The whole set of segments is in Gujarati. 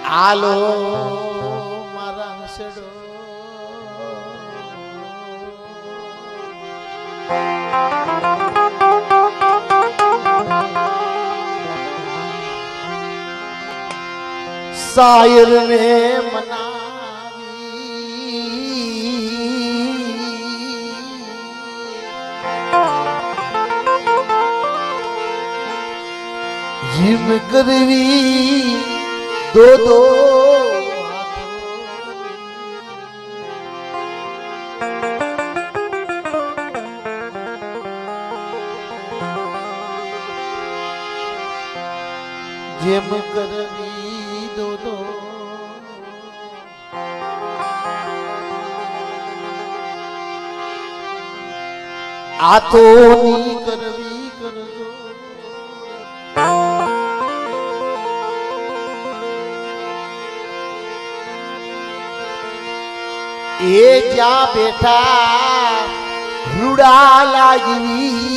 આલો મારા હસડો શાયર ને મનાવી જીમ કરવી દો દો જેમ કરવી દો દો આ તો ની કરવી કરજો એ જ્યાં બેઠા રૂડા લાગી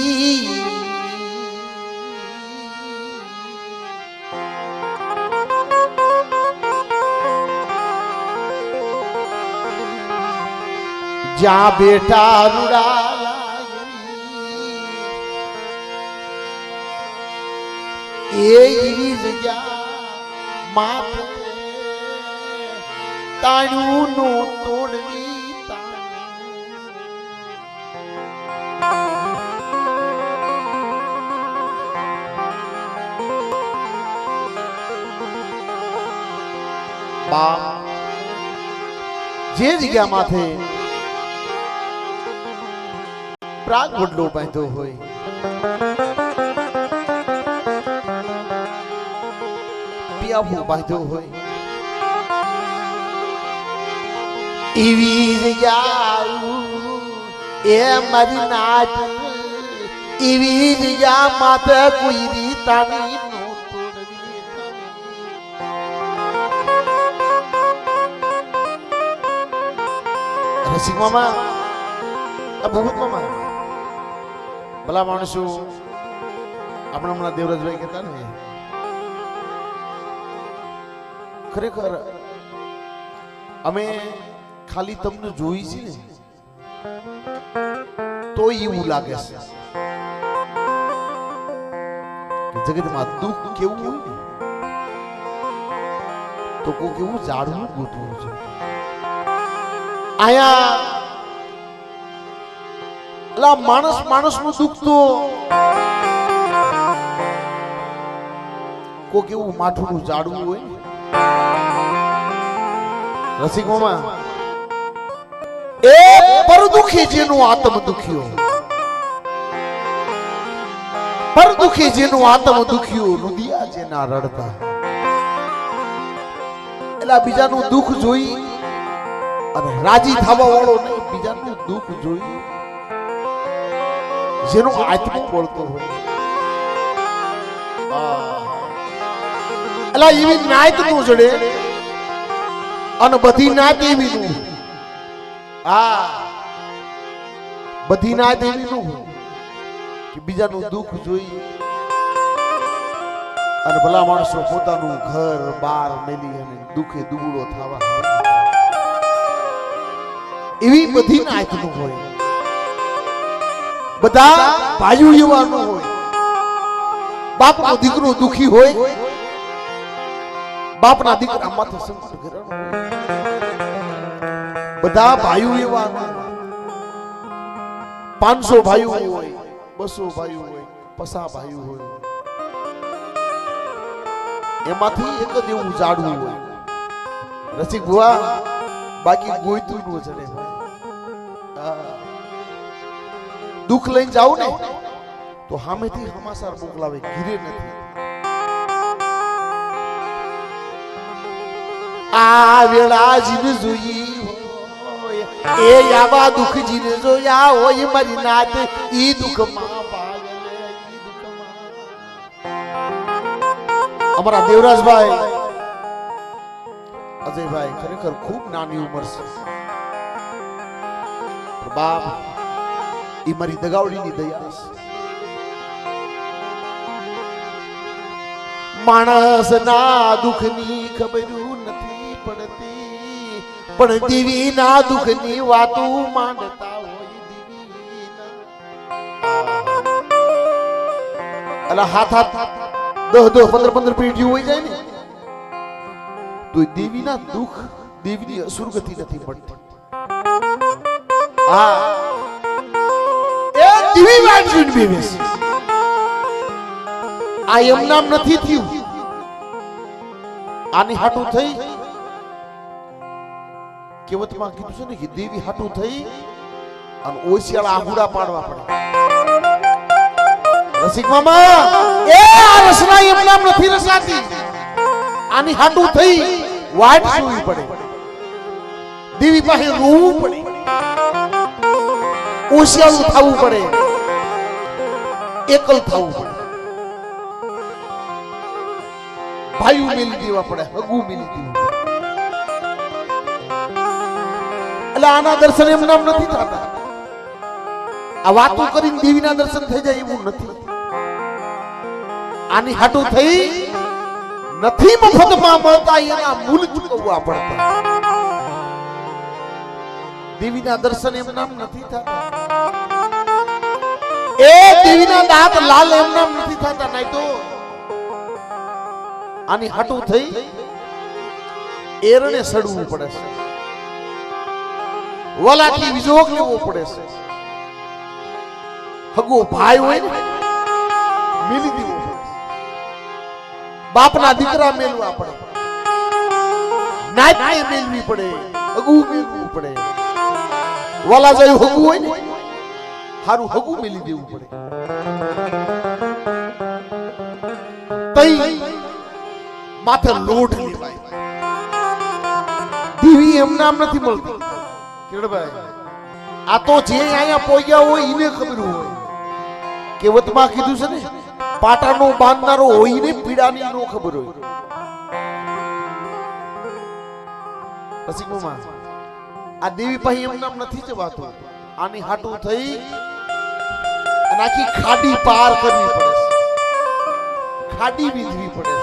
જ્યાં બેઠા રૂડા લાગી એ જગ્યા માથે તાણું નો તોડવી બાપ જે જગ્યા માથે પ્રાગ વડલો બાંધ્યો હોય પિયાવું બાંધ્યો હોય એવી જગ્યા એ મારી નાચ એવી જગ્યા માથે કોઈ રીતાની નો તોડવી રસિક મામા ભગત મામા ભલા માણસો આપણે હમણાં દેવરાજભાઈ કહેતા ને ખરેખર અમે ખાલી તમને જોઈ છે ને તો એવું લાગે છે કે જગતમાં દુઃખ કેવું હોય ને તો કોઈ કેવું ઝાડવું ગોતવું છે આયા માણસ નું દુઃખ તો કોઈ કેવું માથું નું ઝાડવું હોય ને રસિક મામા એ પર દુખી જેનું આત્મ દુખ્યો પર દુખી જેનું આત્મ દુખ્યો રુદિયા જેના રડતા એટલે બીજાનું દુઃખ જોઈ અને રાજી થવા વાળો નહીં બીજાનું દુઃખ જોઈ જેનો આત્મો બોલતો હોય એટલે એવી નાયત નું જડે અને બધી નાત એવી નું બધી નાત એવી નું કે બીજાનું દુઃખ જોઈ અને ભલા માણસો પોતાનું ઘર બાર મેલી અને દુઃખે દુબળો થવા એવી બધી નાત નું હોય બધા ભાઈઓ એવા નું હોય બાપનો દીકરો દુખી હોય બાપના દીકરા માથે સંકટ ઘરેણું હોય બધા ભાઈઓ એવા 500 ભાઈઓ હોય 200 ભાઈઓ હોય 50 ભાઈઓ હોય એમાંથી એક જ એવું ઝાડવું હોય રસિક ભુવા બાકી ગોઈતું નો ચડે દુઃખ લઈને જાવ ને તો સામેથી સમાચાર મોકલાવે ઘીરે નથી આ વેળા જીને જોઈ એ આવા દુઃખ જીને જોયા હોય મારી નાત ઈ દુઃખમાં અમારા દેવરાજભાઈ અજયભાઈ ખરેખર ખૂબ નાની ઉંમર છે બાપ ઈ મારી દગાવડીની દયા છે માણસના દુઃખની ખબરું પણ દેવીના દુઃખની વાતો માંડતા હોય દેવીના અલા હાથ 10 15 પેઢીઓ હોય જાય ને તો દેવીના દુઃખ દેવીની અસુરગતિ નથી મળતી હા એ દેવી વાત જોઈને બેસે આ એમ નામ નથી થયું આની હાટું થઈ કેવતમાં કીધું છે ને કે દેવી હાટું થઈ અને ઓશિયાળા આહુડા પાડવા પડે રસિક મામા એ આ રસના એમ નામ નથી રસાતી આની હાટું થઈ વાટ સુવી પડે દેવી પાસે રોવું પડે ઓશિયાળું થવું પડે એકલ થવું પડે ભાઈ મેલી દેવા પડે હગુ મેલી દેવું પડે એટલે આના દર્શન એમ નામ નથી થતા આ વાતો કરીને દેવીના દર્શન થઈ જાય એવું નથી આની હાટું થઈ નથી મફતમાં મળતા એના મૂળ ચૂકવવા પડતા દેવીના દર્શન એમ નામ નથી થતા એ દેવીના દાંત લાલ એમ નામ નથી થતા નહીં તો આની હાટું થઈ એરણે સડવું પડે છે વલાથી વિજોગ લેવો પડે છે હગો ભાઈ હોય ને મિલી દેવો પડે બાપના દીકરા મેલવા પડે નાત મેલવી પડે હગુ મેલવું પડે વલા જાય હગુ હોય ને હારું હગુ મેલી દેવું પડે તઈ માથે લોટ લેવાય દેવી એમ નામ નથી મળતી કિરણભાઈ આ તો જે અહીંયા પોગ્યા હોય એને ખબર હોય કેવતમાં કીધું છે ને પાટાનો બાંધનારો હોય ને પીડાની નો ખબર હોય રસિકમાં આ દેવી પાસે એમ નામ નથી જવાતું આની હાટું થઈ અને આખી ખાડી પાર કરવી પડે છે ખાડી વીંધવી પડે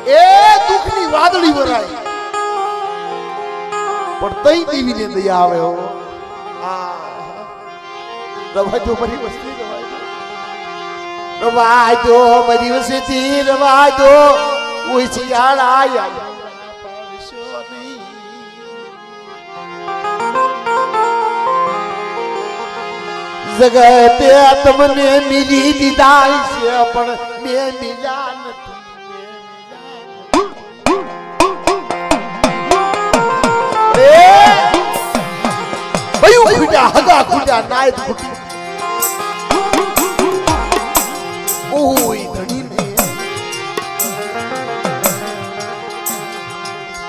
છે એ દુઃખની વાદળી વરાય પણ તઈ દેવીને દયા આવે હો રવાજો મારી વસ્તી રવાજો મારી વસ્તી રવાજો ઓછિયાળા જગતે તમને મિલી દીધા છે પણ મેં મિલા નથી હગા ખુજા નાય ખુટી ઓય ધણીને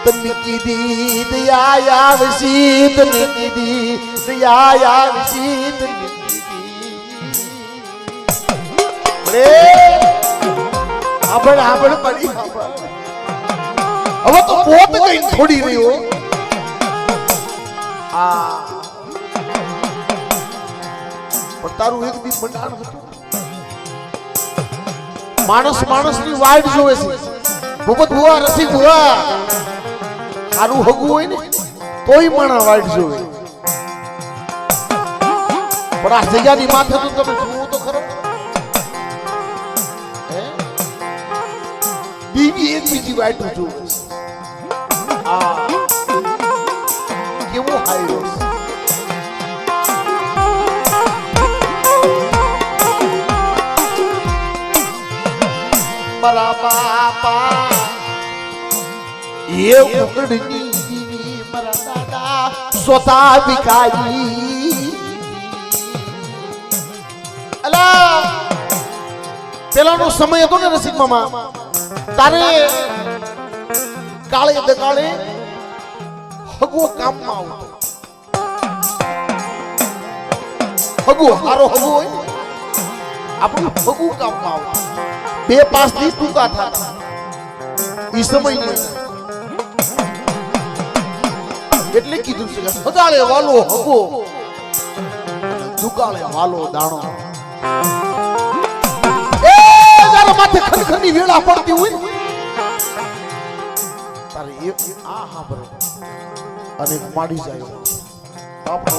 તને કીધી દયા આવશી તને કીધી દયા આવશી તને કીધી રે આબળ પડી હવે તો પોત કઈ થોડી રહ્યો આ પણ તારું એક દી મંડાણ હતું માણસની વાઈટ જોવે છે ભૂપત ભુવા રસિક ભુવા સારું હગું હોય ને તોય માણા વાઈટ જોવે પણ આ જગ્યાની માથે તો તમે જોવો તો ખરો બીજી એક બીજી વાઈટ જોવે આ કેવો હાયરો મારા બાપા એ ઉકડની દીવી મારા દાદા સોતા વિકાઈ અલા પેલાનો સમય હતો ને રસિક મામા તારે કાળે દગાળે હગો કામમાં આવતો હગો હારો હગો હોય આપણું હગુ કામમાં આવતું 2-5 દિવસ ટૂંકા થતા ઈ સમય એટલે કીધું છે હગાળે વાલો હગો દુકાળે વાલો દાણો એ જરા માથે ખનખની વેળા પડતી હોય તારે આ હા બરોબર અને માડી જાય આપણો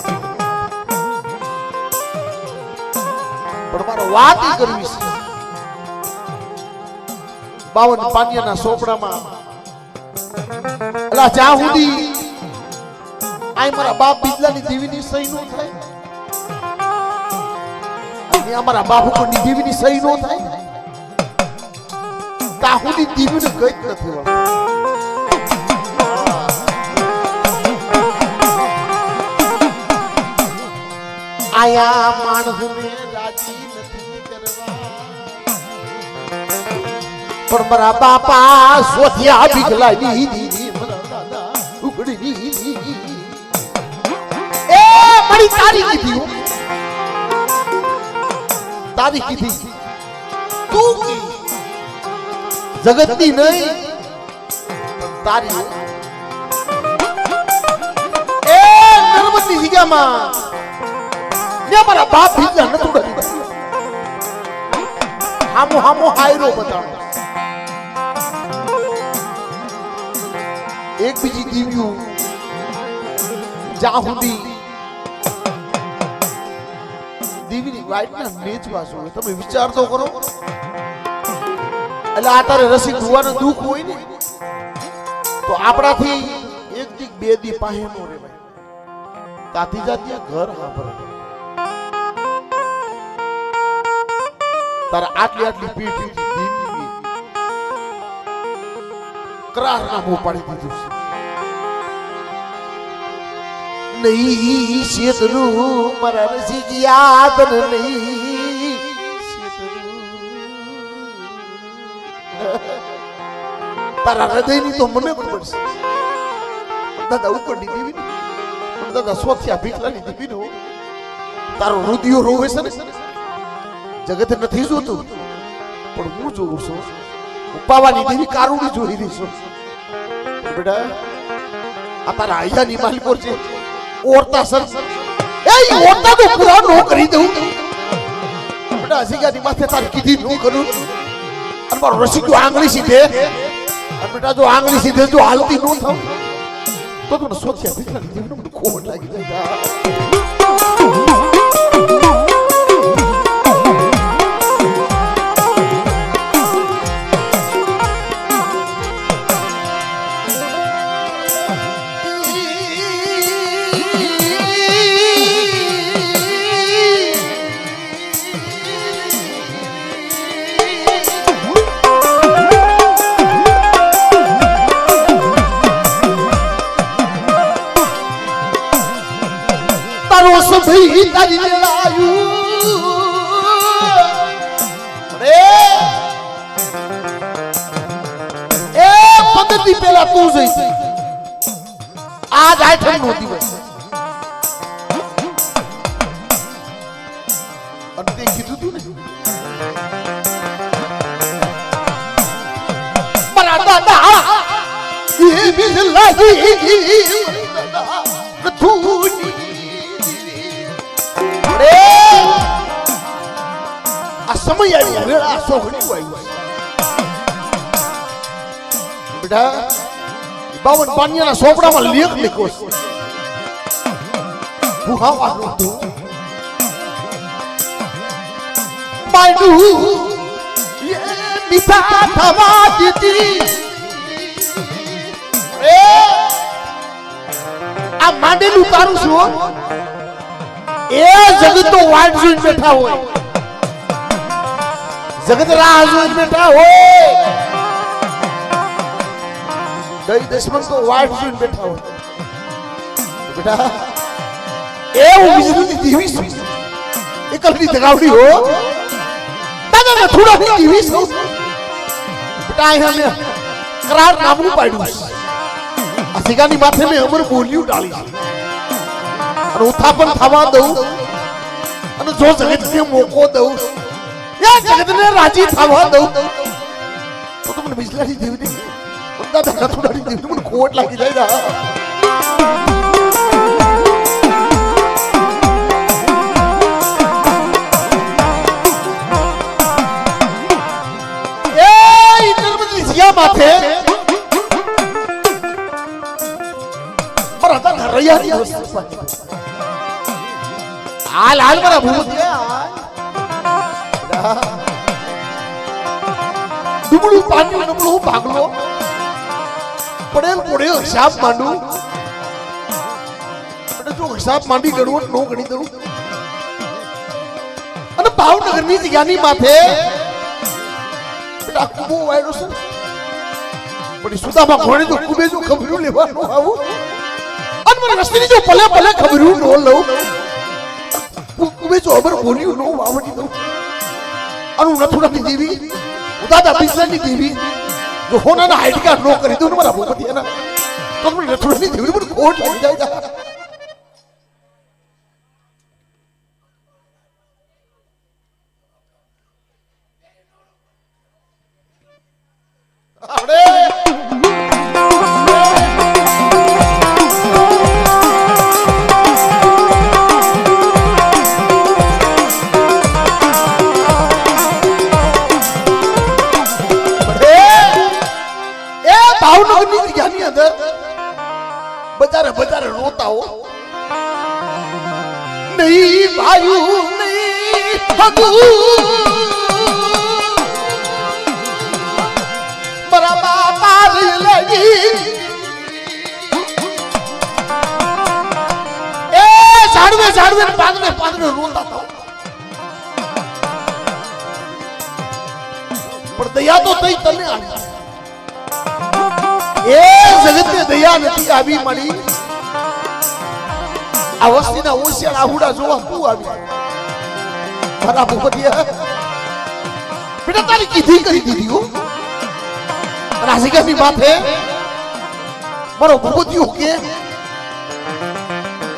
પણ મારો વાત ઈ કરવી છે 52 પાનિયાના સોપડામાં અલા જ્યાં સુધી આય મારા બાપ બિજલાની દેવીની સહી નો થાય અને અમારા બાપુ કોની દેવીની સહી નો થાય તા સુધી દેવીને ગઈ જ નથી વળતી આયા માણસને રાજી નથી કરવા પણ મારા બાપા સોથિયા બિજલાની દીદી મારા દાદા ઉગડી એ મળી તારી કીધી તારી કીધી તું કી જગતની નહીં તારી એ નર્મદની જગ્યામાં ને મારા બાપ ભીજા ન તોડી હામો હામો હાયરો બતાડો એક બીજી દીવ્યું જ્યાં સુધી દીવીની વાઈટના મેચવા શું તમે વિચાર તો કરો એટલે આ તારે રસિક હોવાનું દુઃખ હોય ને તો આપણાથી એક દીક બે દી પાસે નો રેવાય તાથી જાતી ઘર હાંભળે તારા આટલી આટલી પીઠી દીવી કરાર નામું પાડી દીધું છે નહીં શેતરું મારા રસિક યાદ નહીં તારા હૃદયની તો મને ખબર છે દાદા ઉપરની દેવી પણ દાદા સોથિયા ભીખલાની દેવી નો તારો રુધિયો રોવે છે ને જગત નથી જોતું પણ હું જોઉં છું પાવાની દેવી કારુણી જોઈ રહી છું બેટા આ તારા આયાની માલિકોર છે ઓરતા સર એ ઓરતા તો પૂરા નો કરી દઉં બેટા અસીગાની માથે તારી કીધી નો કરું અને મારો રસિક જો આંગળી સીધે અને બેટા જો આંગળી સીધે જો હાલતી નો થાવ તો તને સોચ્યા ભીખલાની દેવીનો મને ખોટ લાગી જાય ભાઈ તારી લાયું રે એ પગતી પેલા તું જઈ આજ આઠમ નો દિવસ અને તે કીધું તું ને મારા દાદા એ બિજલાની ધૂની આ સમય આવ્યો વેળા સોઘણી આવ્યો બેટા 52 પાનિયાના સોપડામાં લેખ લખ્યો છે હું હાવાનો તો માયડુ એ મીઠા થવા દીધી એ આ માંડેલું તારું છું એ જગત તો વાટ જોઈને બેઠા હોય જગત રાહ જોઈને બેઠા હોય દઈ દશમન તો વાટ જોઈને બેઠા હોય બેટા એવું બીજું દીવી છું એકલની દગાવડી હો દાદા થોડા ની દીવી છું બેટા અહીંયા મેં કરાર નામનું પાડ્યું આ સિગાની માથે મેં અમર બોલ્યું ડાળી છે અને ઉત્થાપન થવા દઉં અને જો જગતને મોકો દઉં યા જગતને રાજી થવા દઉં તો તમને બિજલાની દેવીની બધા ધક્કાથોડાની દેવીની મને ખોટ લાગી જાય એ નર્મદની જગ્યા માથે મારા હતા રૈયાની વસ્તુ હાલ હાલ મારા ભૂમતિયા ડુબળું પાણી નબળું ભાગલો પડેલ પડ્યો હિસાબ માંડું અને જો હિસાબ માંડી ગણવો નો ગણી દઉં અને ભાવનગરની જગ્યાની માથે બેટા કુબો વાયડો છે પણ સુદામાં ઘોડે તો કુબે જો ખબરું લેવાનું આવું અને મને રસ્તીની જો ભલે ભલે ખબરું નો લઉં કુબે જો અબર બોલ્યું નો વાવડી દઉં અને હું નથુરાની દેવી ઉદાદા બિસ્લાની દેવી જો હોનાના હાઈડ કાર્ડ નો કરી દઉં ને મારા ભૂપતિયાના તો મને નથુરાની દેવી મને ખોટ લાગી જાય બજારે રોતા હો નહીં ભાયુ નહીં હગુ મારા બાપા લાગી એ ઝાડવે ઝાડવે પાદરે પાદરે રોતા હતા પણ દયા તો થઈ તને આવી એ જગતને દયા નથી આવી મળી આ વસ્તીના ઓશિયાળ આહુડા જોવા તું આવી મારા ભૂપતિયા બેટા તારી કીધી કરી દીધી હો અને આ જગ્યાની માથે મારો ભૂપતિયો કે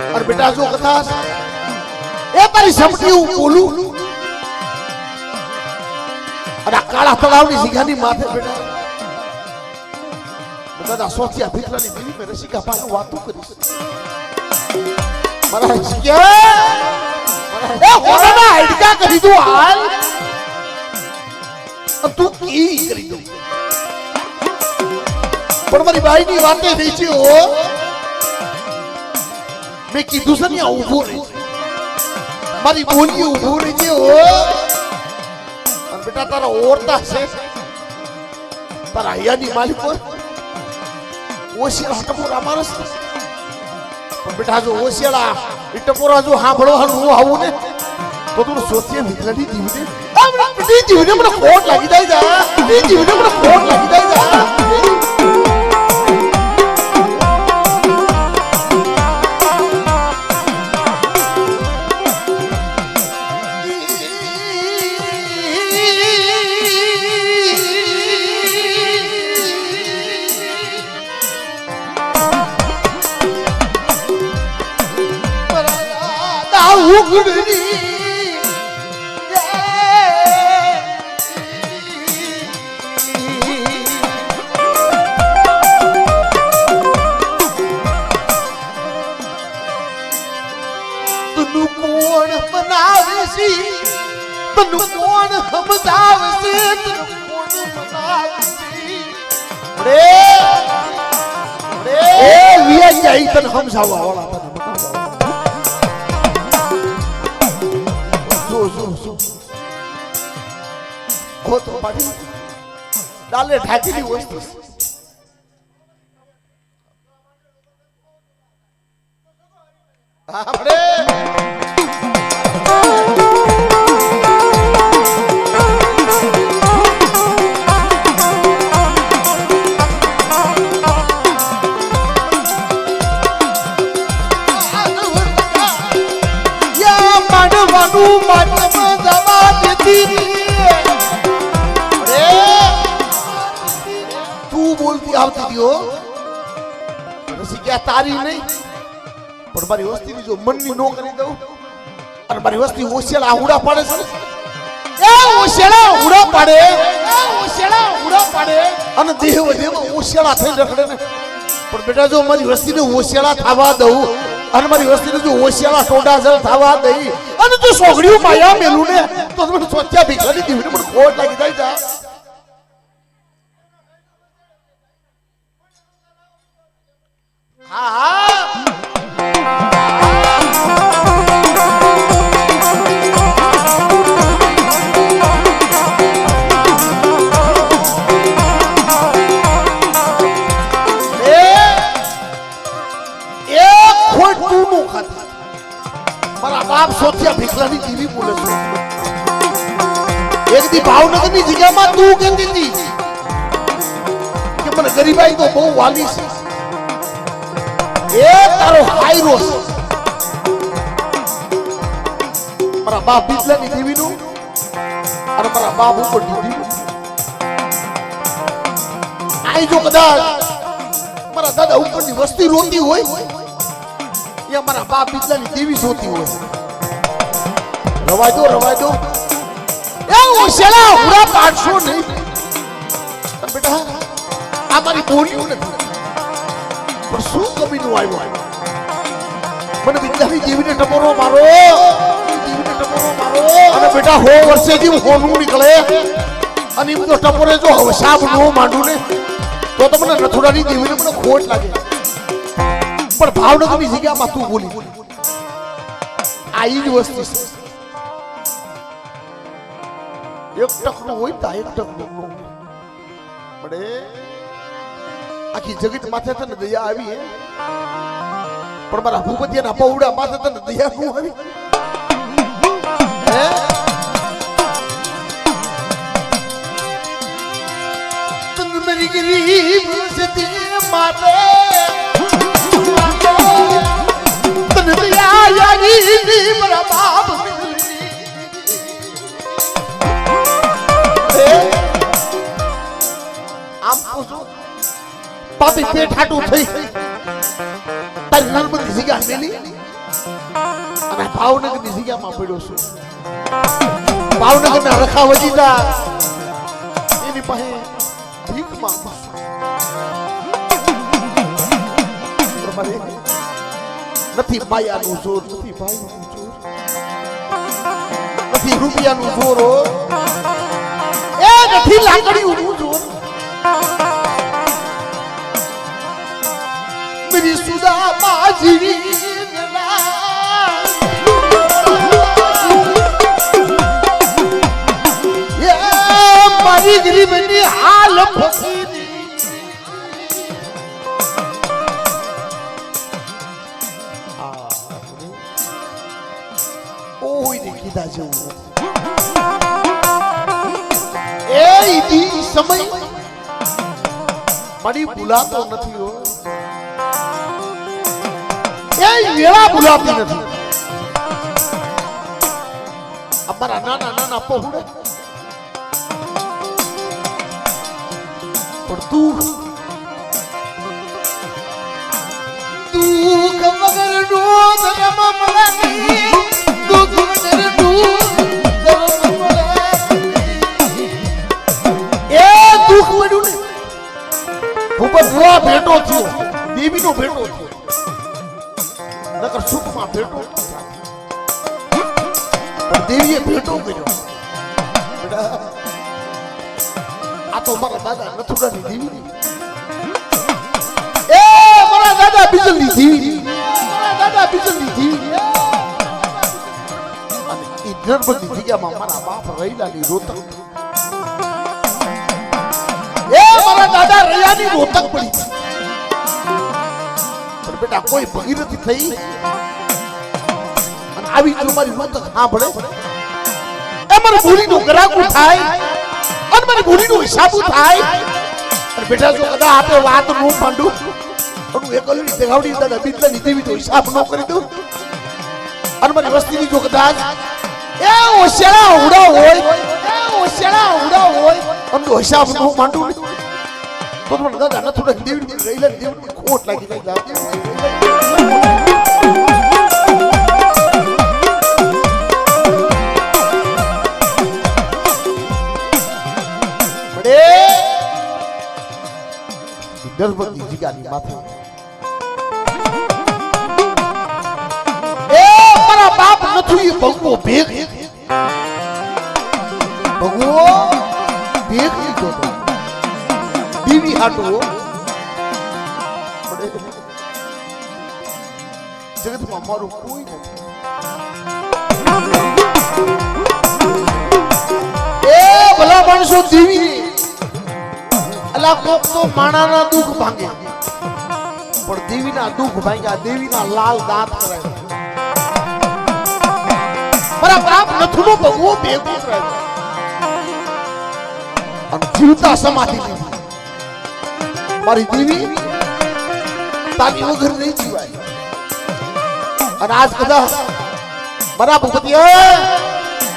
અને બેટા જો કથા એ તારી સમટી હું બોલું અને આ કાળા તળાવની જગ્યાની માથે બેટા દાદા સોચિયા ભીખલાની દેવી મે રસિકા પાનું વાતું કરીશ મારા રસિકા એ હોરાના હાડકા કરી દો હાલ તું કી કરી દો પણ મારી બાઈની વાતે વેચી હો મેં કીધું છે ને ઊભો રહી મારી બોલી ઊભો રહી છે હો અને બેટા તારા ઓરતા છે તારા હૈયાની માલિકો ઓશિયાળા ટપોરા મારસ પણ બેટા જો ઓશિયાળા એ ટપોરા જો સાંભળવાનું હું આવું ને તો તું સોચીએ વિકલાની જીવને આ જીવને મને ખોટ લાગી જાય જા જીવને મને ખોટ લાગી જાય જા સમજાવવા વાળા તને બતાવવા જો હો તો પાડી ડાલે ઢાંકીની વસ્તુ આપણે તારી નહીં પણ મારી વસ્તીની જો મનની નો કરી દઉં અને મારી વસ્તી ઓશિયાળા આહુડા પાડે છે એ ઓશિયાળા આહુડા પાડે અને દેહ દેવ ઓશિયાળા થઈ રખડે ને પણ બેટા જો મારી વસ્તીને ઓશિયાળા થવા દઉં અને મારી વસ્તીને જો ઓશિયાળા ટોડાઝર થવા દઈ અને જો સોગડીઓ માયા મેલું ને તો મને સોચ્યા ભીખલાની દીવીને પણ ખોટ લાગી જાય જા હા હોય તું નો ખાતી મારા બાપ સોથિયા ભીખલાની દેવી બોલે છે એક દી ભાવનગરની જગ્યામાં તું કહેતી હતી કે મને ગરીબાઈ તો બહુ વાલી છે એ તારો હાયરો છે મારા બાપ ભીખલાની દેવીનું અને મારા બાપ ઉપર દીધી આઈ જો કદાચ મારા દાદા ઉપરની વસ્તી રોતી હોય એ મારા બાપ ભીખલાની દેવી જોતી હોય રવાય દો એ ઓશેલા હુરા પાડશો નહીં બેટા આ મારી બોલ્યું નથી પણ શું કમીનું આવ્યું મને ભીખલાની દેવીને ટપોરો મારો અને બેટા 100 વર્ષેથી હોનું નીકળે અને એમ તો ટપોરે જો હસાબ નો માંડું ને તો મને રથોડાની દેવીને મને ખોટ લાગે પણ ભાવનગરની જગ્યામાં તું બોલી આ જ વસ્તુ છે એક ટકનું હોય તો એક ટકનું પડે આખી જગત માથે તને દયા આવી હે પણ મારા ભૂપતિયાના પૌડા માથે તને દયા નું આવી તન મેરી ગરીબ સતી માતે તન દયા યારી મારા બાપ આમ પૂછો પાપી પેટ હાટું થઈ તારી નર્મદી જગ્યા મેલી અને ભાવનગરની જગ્યામાં પડ્યો છું ભાવનગરના રખા વજીતા એની પાસે ભીખ માંગુ નથી માયાનું જોર નથી ભાઈનું જોર નથી રૂપિયાનું જોર એ નથી લાકડીનું જોર मेरी सुधा बाजी ये मारी गरीबनी हाल फकीरी ओय ने कीधा जेवुं ए ઈદી સમય મારી ભૂલાતો નથી હો એ વેળા ભૂલાતી નથી અમારા નાના પહોળે પણ તું વગર નો ધર્મ મળે દુઃખ વગર નું ધર્મ મળે એ દુઃખ મળ્યું ને ઉપર જોવા ભેટો થયો દેવીનો ભેટો થયો નકર સુખમાં ભેટો પણ દેવીએ ભેટો કર્યો આ તો મારા દાદા નથુડાની દેવી એ મારા દાદા બીજલની દેવી અને એ નર્મદી જગ્યામાં મારા બાપ રૈલાની રોતક એ મારા દાદા રૈયાની રોતક પડી પણ બેટા કોઈ ભગીરથી થઈ અને આવી જો મારી રોતક સાંભળે એ મારી ભૂલીનું ગરાકું થાય અને મારી ભૂલીનું હિસાબુ થાય અને બેટા જો કદા આપે વાત નું માંડું અને એકલની દેખાવડી દાદા બીજલાની દેવી તો હિસાબ ન કરી દઉં અને મારી વસ્તીની જો કદાચ એ ઓશેળા ઉડા હોય અને હિસાબ ન માંડું તો મને દાદા ન થોડા દેવી રહીલા દેવી ખોટ લાગી જાય નર્મદી જગ્યાની માથે એ મારા બાપ નથી ભગવો ભેગ લીધો દીવી હાટવો જગતમાં મારું કોઈ નથી એ ભલા માણસો દીવી અલા કોક તો માણાના દુઃખ ભાંગે પણ દેવીના દુઃખ ભાંગ્યા, દેવીના લાલ દાંત કરાવ્યા, મારા બાપ નથુનો ભગવો ભેગો કરાવ્યો અને જીવતા સમાધિ લીધી. મારી દેવી તારી વગર નહીં જીવાય. અને આજ કદાચ મારા ભગવતી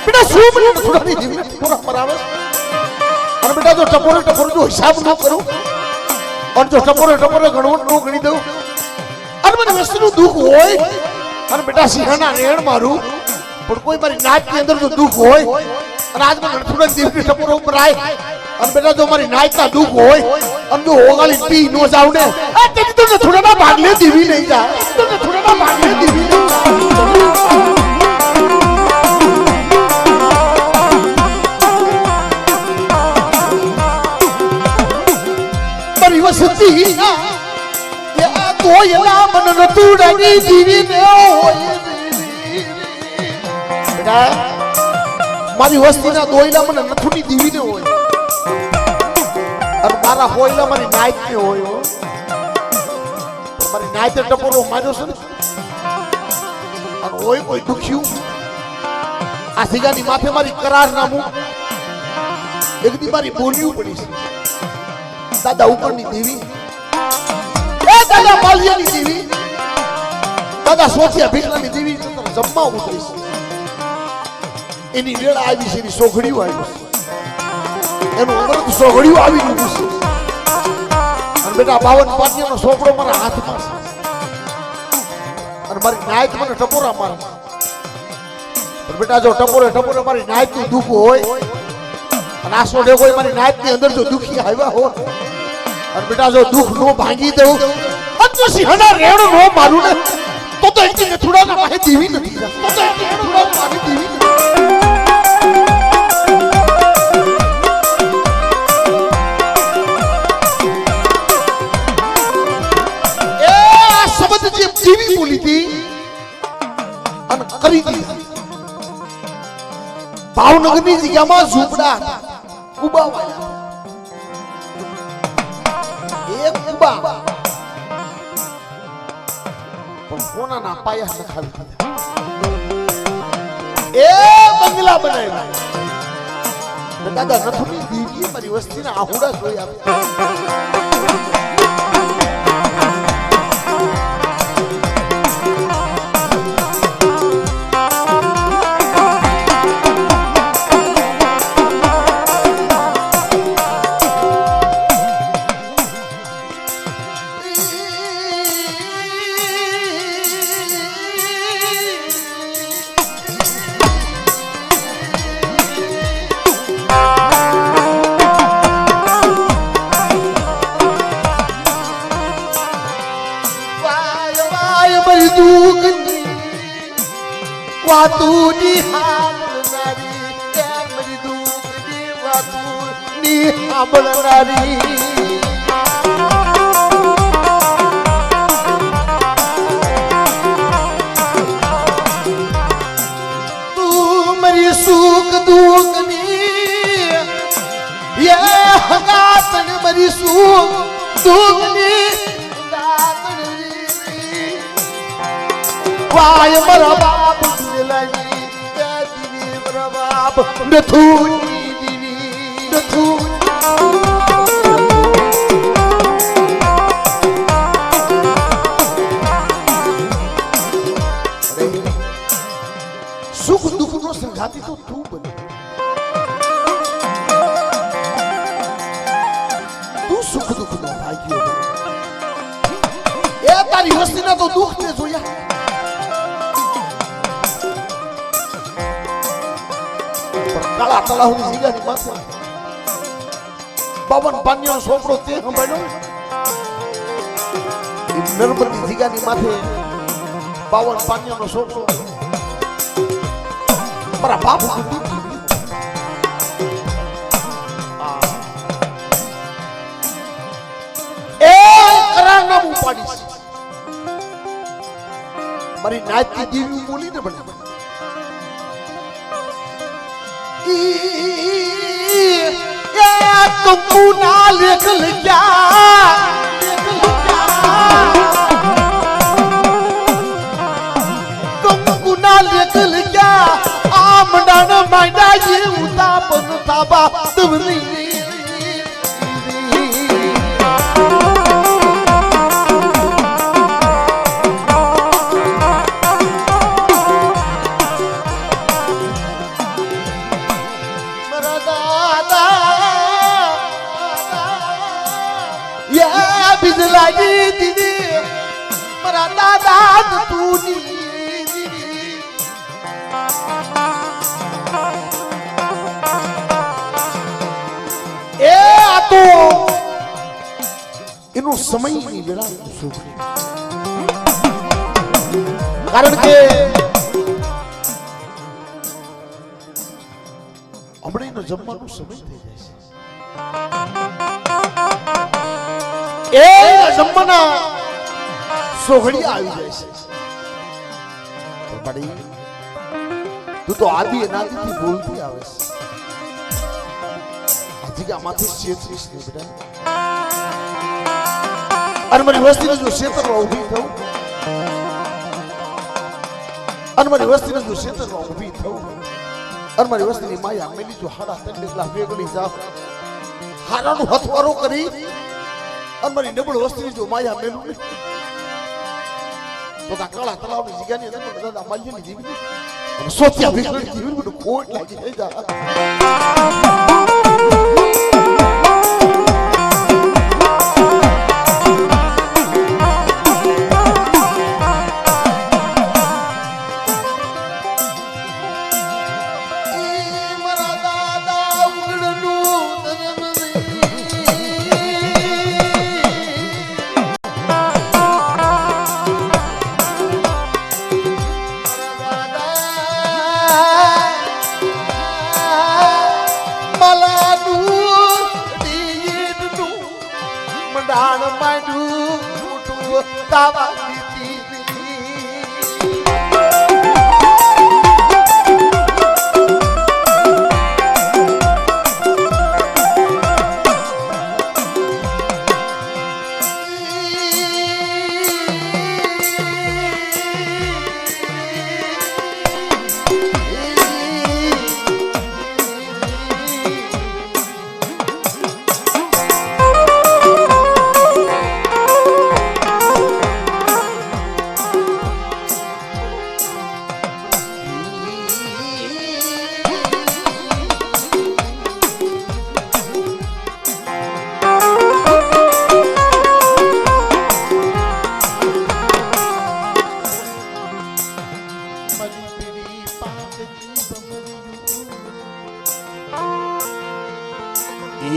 બેટા શું મને થોડાની દેવીને પૂરા મરાવે. અને બેટા જો ટપોરે ટપોરે જો હિસાબ ન કરું અને જો ટપોરે ટપોરે ગણવટ ન ગણી દઉં અને મને વસ્તુનું દુઃખ હોય અને બેટા સિંહના રેણ મારું પણ કોઈ મારી નાચની અંદર જો દુઃખ હોય અને આજ મને થોડા દેવની ટપોરે ઉપર આય અને બેટા જો મારી નાચના દુઃખ હોય અને જો ઓગાળી પી નો જાવ ને તેથી તો થોડાના ભાગલે દેવી નહીં જાય. તો થોડાના ભાગલે દેવી નહીં જાય. વસતી યા કોયલા મન નતુડાની દીવીને હોય. બેટા મારી વસ્તીના દોયલા મને નથુની દીવીને હોય અને મારા હોયલા મારી નાઈટને હોય. મારી નાઈટે ટપોરો માર્યો છે ને અને હોય કોઈ દુખ્યું આ સિગાની માથે મારી કરાર નામું એક દી મારી બોલ્યું પડી છે. દાદા ઉપરની દેવી, એ દાદા માલિયાની દેવી, દાદા સોચિયા ભીખલાની દેવી જમવા ઉતરી છે. એની વેળા આવી છે, એની સોઘડીઓ આવી છે, એનું અમૃત સોઘડીઓ આવી ગયું છે. અને બેટા 52 પાટિયાનો સોપડો મારા હાથમાં છે અને મારી નાયક મને ટપોરા મારે. પણ બેટા જો ટપોરે ટપોરે મારી નાયકનું દુઃખ હોય અને આ સોઢે કોઈ મારી નાયકની અંદર જો દુઃખી આવ્યા હોય અને બેટા જો દુઃખ નો ભાંગી દઉં અને સિંહના રેણ નો મારું ને તો એક થોડા માહે દેવી નથી. એ આ શબ્દ જે દેવી બોલી હતી અને કરી દીધી. ભાવનગરની જગ્યામાં ઝૂંપડા કુબા વાળા એક કુબા પણ સોનાના પાયા નખાવી દીધા. એ બંગલા બનાવ્યા. દાદા નથુની દીવીએ મારી વસ્તીના આહુડા જોઈ આપ્યા. વાતુની હાંભળનારી મારી દુઃખની વાતુની હાંભળનારી તું મારી સુખ દુઃખની યે હગાતન મારી સુખ દુઃખની વાય મારા બાપ લાગી દીવી મારા બાપ નથુની દીવી નથુની સુખ દુઃખ નો સંગાતી તો તું બને. તું સુખ દુઃખ નો ભાગ્યો બને. એ તારી વસ્તીના તો દુઃખ ને જોયા. કાળા તળાવની જગ્યાની માથે 52 પાણીનો સોપડો તે સંભાળ્યો. નર્મદી જગ્યાની માથે 52 પાણીનો સોપડો મારા બાપ એ કરાર નામ ઉપાડી મારી નાચની દેવી બોલીને બને. तुमको ना लिख लिया તાબા તુમની લાગી દીદી મારા દાદા તુની એ આ તો એનું સમયની વેળા સુખ કારણ કે હમણાં એનો જમવાનો સમય થઈ જાય છે એ જમવાના સોઘડિયા આવી જાય છે પડી તું તો આદિ અનાદિથી બોલતી આવે છે આજે કે આમાંથી શેતરીશ ને બેટા અને મારી વસ્તીને જો શેતરમાં ઊભી થવું અને મારી વસ્તીને જો શેતરમાં ઊભી થવું અને મારી વસ્તીની માયા મેલી જો હાડા ત્રણ ડગલા વેગળી જાવ હારાનું હથવારો કરી અને મારી નબળ વસ્તીની જો માયા મેલું ને તો કાળા તળાવની જગ્યાની અંદર દાદા માલ્યની જીવી અને સોત્યા ભીખડી જીવી બધું ખોટ લાગી થઈ જા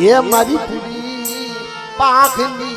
ये मारी पीड़ी पाखली